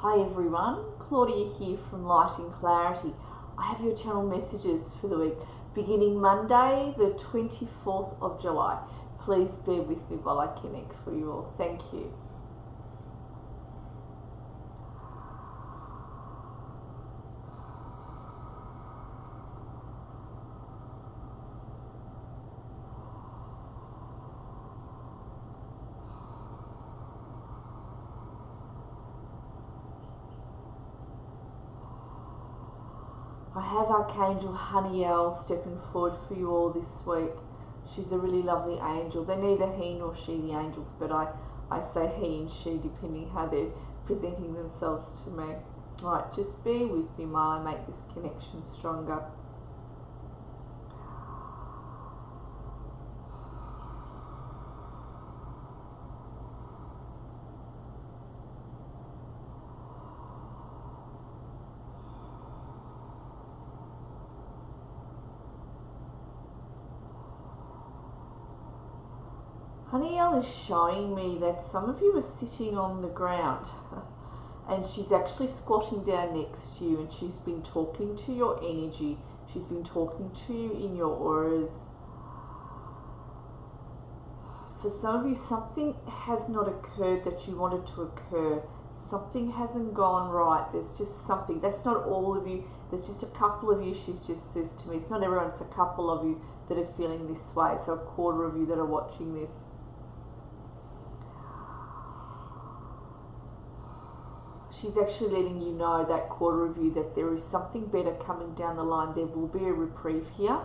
Hi everyone, Claudia here from Light and Clarity. I have your channel messages for the week beginning Monday the 24th of July. Please bear with me while I connect for you all. Thank you. I have Archangel Haniel stepping forward for you all this week. She's a really lovely angel. They're neither he nor she, the angels, but I say he and she depending how they're presenting themselves to me. Alright, just bear with me while I make this connection stronger. Haniel is showing me that some of you are sitting on the ground and she's actually squatting down next to you, and she's been talking to your energy. She's been talking to you in your auras. For some of you, something has not occurred that you wanted to occur. Something hasn't gone right. There's just something. That's not all of you. There's just a couple of you, she just says to me. It's not everyone, it's a couple of you that are feeling this way. So a quarter of you that are watching this. She's actually letting you know, that quarter of you, that there is something better coming down the line. There will be a reprieve here.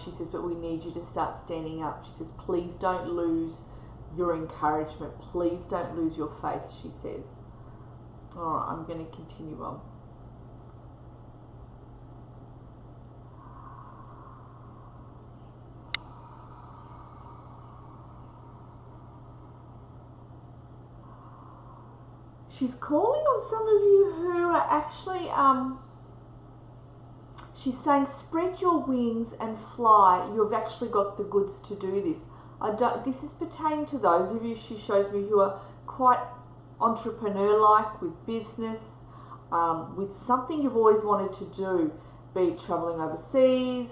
She says, but we need you to start standing up. She says, please don't lose your encouragement. Please don't lose your faith, she says. All right, I'm going to continue on. She's calling on some of you who are actually, she's saying, spread your wings and fly. You've actually got the goods to do this. This is pertaining to those of you, she shows me, who are quite entrepreneur-like with business, with something you've always wanted to do, be it traveling overseas.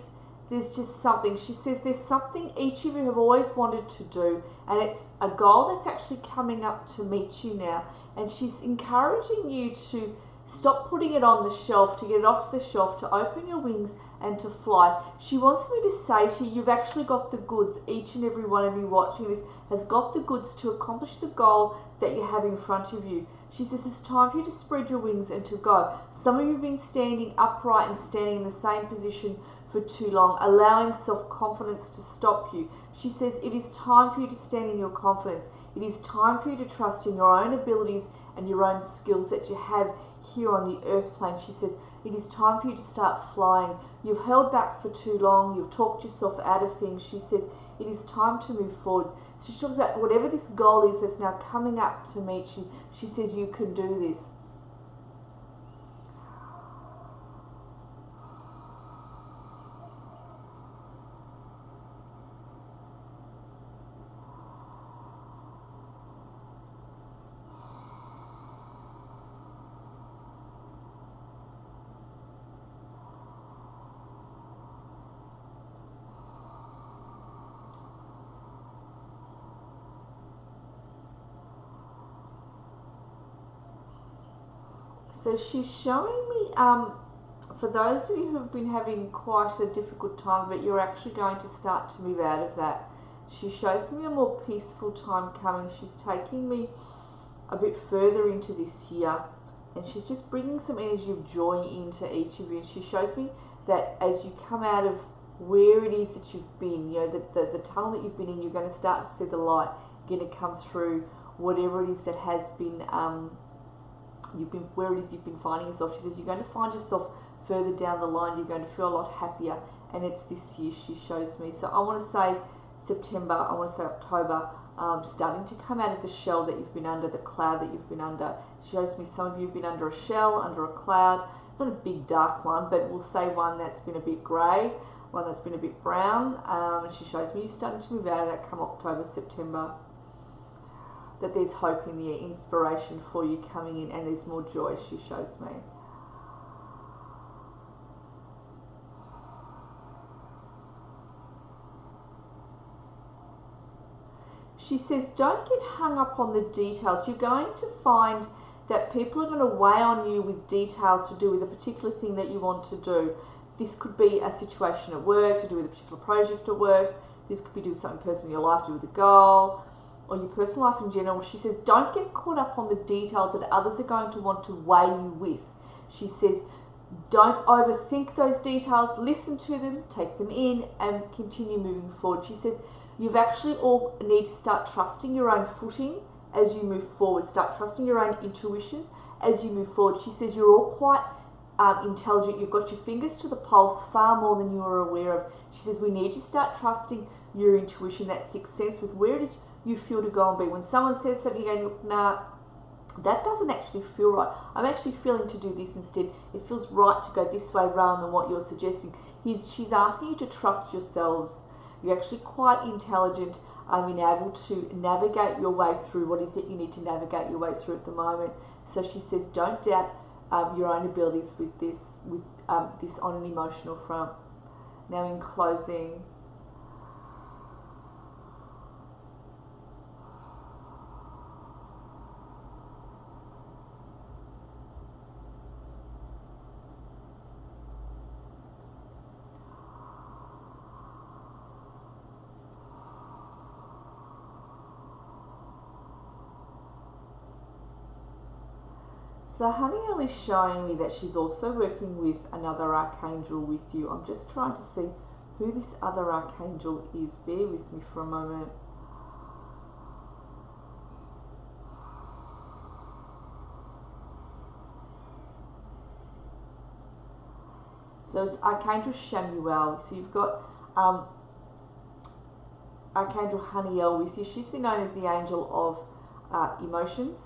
There's just something, she says, there's something each of you have always wanted to do, and it's a goal that's actually coming up to meet you now. And she's encouraging you to stop putting it on the shelf, to get it off the shelf, to open your wings and to fly. She wants me to say to you, you've actually got the goods. Each and every one of you watching this has got the goods to accomplish the goal that you have in front of you. She says it's time for you to spread your wings and to go. Some of you have been standing upright and standing in the same position for too long, allowing self-confidence to stop you. She says it is time for you to stand in your confidence. It is time for you to trust in your own abilities and your own skills that you have here on the earth plane. She says it is time for you to start flying. You've held back for too long. You've talked yourself out of things. She says it is time to move forward. So she talks about whatever this goal is that's now coming up to meet you. She says you can do this. So she's showing me, for those of you who have been having quite a difficult time, but you're actually going to start to move out of that. She shows me a more peaceful time coming. She's taking me a bit further into this year, and she's just bringing some energy of joy into each of you. And she shows me that as you come out of where it is that you've been, you know, the tunnel that you've been in, you're going to start to see the light going to come through whatever it is that has been, where it is you've been finding yourself. She says you're going to find yourself further down the line. You're going to feel a lot happier, and it's this year, she shows me. So I want to say September, I want to say October, starting to come out of the shell that you've been under, the cloud that you've been under. She shows me some of you have been under a shell, under a cloud, not a big dark one, but we'll say one that's been a bit grey, one that's been a bit brown, and she shows me you're starting to move out of that come October, September. that there's hope in the air, inspiration for you coming in, and there's more joy, she shows me. She says, don't get hung up on the details. You're going to find that people are going to weigh on you with details to do with a particular thing that you want to do. This could be a situation at work, to do with a particular project at work. This could be to do with something personal in your life, to do with a goal, or your personal life in general. She says, don't get caught up on the details that others are going to want to weigh you with. She says, don't overthink those details, listen to them, take them in, and continue moving forward. She says, you've actually all need to start trusting your own footing as you move forward. Start trusting your own intuitions as you move forward. She says you're all quite intelligent. You've got your fingers to the pulse far more than you are aware of. She says we need to start trusting your intuition, that sixth sense, with where it is you feel to go and be. When someone says something, you're going, nah, that doesn't actually feel right. I'm actually feeling to do this instead. It feels right to go this way rather than what you're suggesting. She's asking you to trust yourselves. You're actually quite intelligent in able to navigate your way through what is it you need to navigate your way through at the moment. So she says, don't doubt your own abilities with this on an emotional front. Now, in closing, so Haniel is showing me that she's also working with another archangel with you. I'm just trying to see who this other archangel is. Bear with me for a moment. So it's Archangel Chamuel. So you've got Archangel Haniel with you. She's known as the angel of emotions,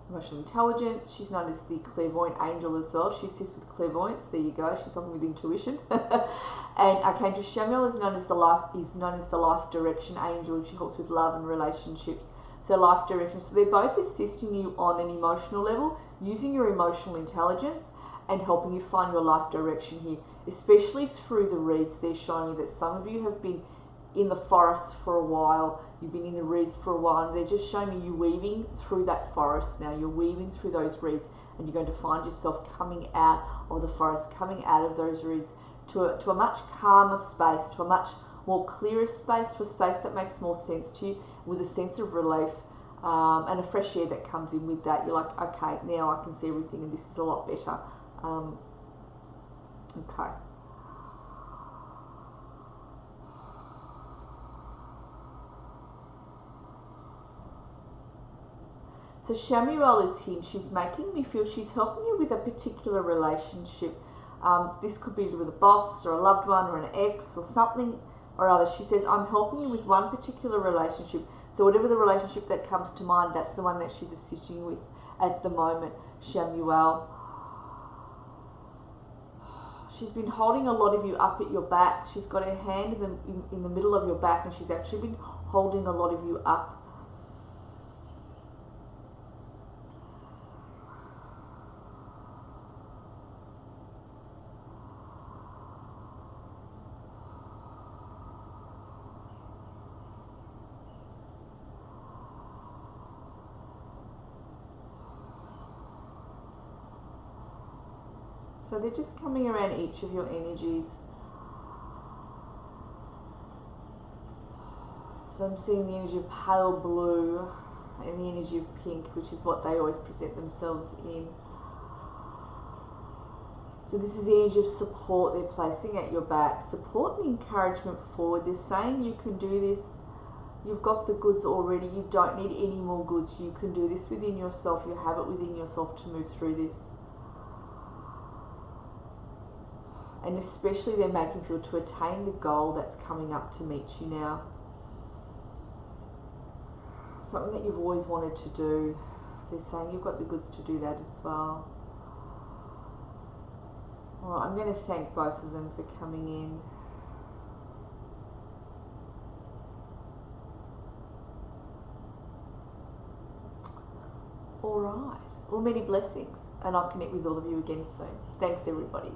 emotional intelligence. She's known as the clairvoyant angel as well. She assists with clairvoyance. There you go. She's something with intuition. And Archangel Chamuel is known as the life direction angel. She helps with love and relationships. So life direction. So they're both assisting you on an emotional level, using your emotional intelligence and helping you find your life direction here, especially through the reads. They're showing me that some of you have been in the forest for a while, you've been in the reeds for a while, and they're just showing me you weaving through that forest now. You're weaving through those reeds, and you're going to find yourself coming out of the forest, coming out of those reeds to a much calmer space, to a much more clearer space, to a space that makes more sense to you, with a sense of relief and a fresh air that comes in with that. You're like, okay, now I can see everything, and this is a lot better. Okay. So Chamuel is here. She's making me feel she's helping you with a particular relationship. This could be with a boss or a loved one or an ex or something or other. She says, I'm helping you with one particular relationship. So whatever the relationship that comes to mind, that's the one that she's assisting you with at the moment, Chamuel. She's been holding a lot of you up at your backs. She's got her hand in the middle of your back, and she's actually been holding a lot of you up. So they're just coming around each of your energies. So I'm seeing the energy of pale blue and the energy of pink, which is what they always present themselves in. So this is the energy of support they're placing at your back. Support and encouragement forward. They're saying you can do this. You've got the goods already. You don't need any more goods. You can do this within yourself. You have it within yourself to move through this. And especially they're making you to attain the goal that's coming up to meet you now. Something that you've always wanted to do. They're saying you've got the goods to do that as well. Alright, I'm going to thank both of them for coming in. right. Well, many blessings, and I'll connect with all of you again soon. Thanks, everybody.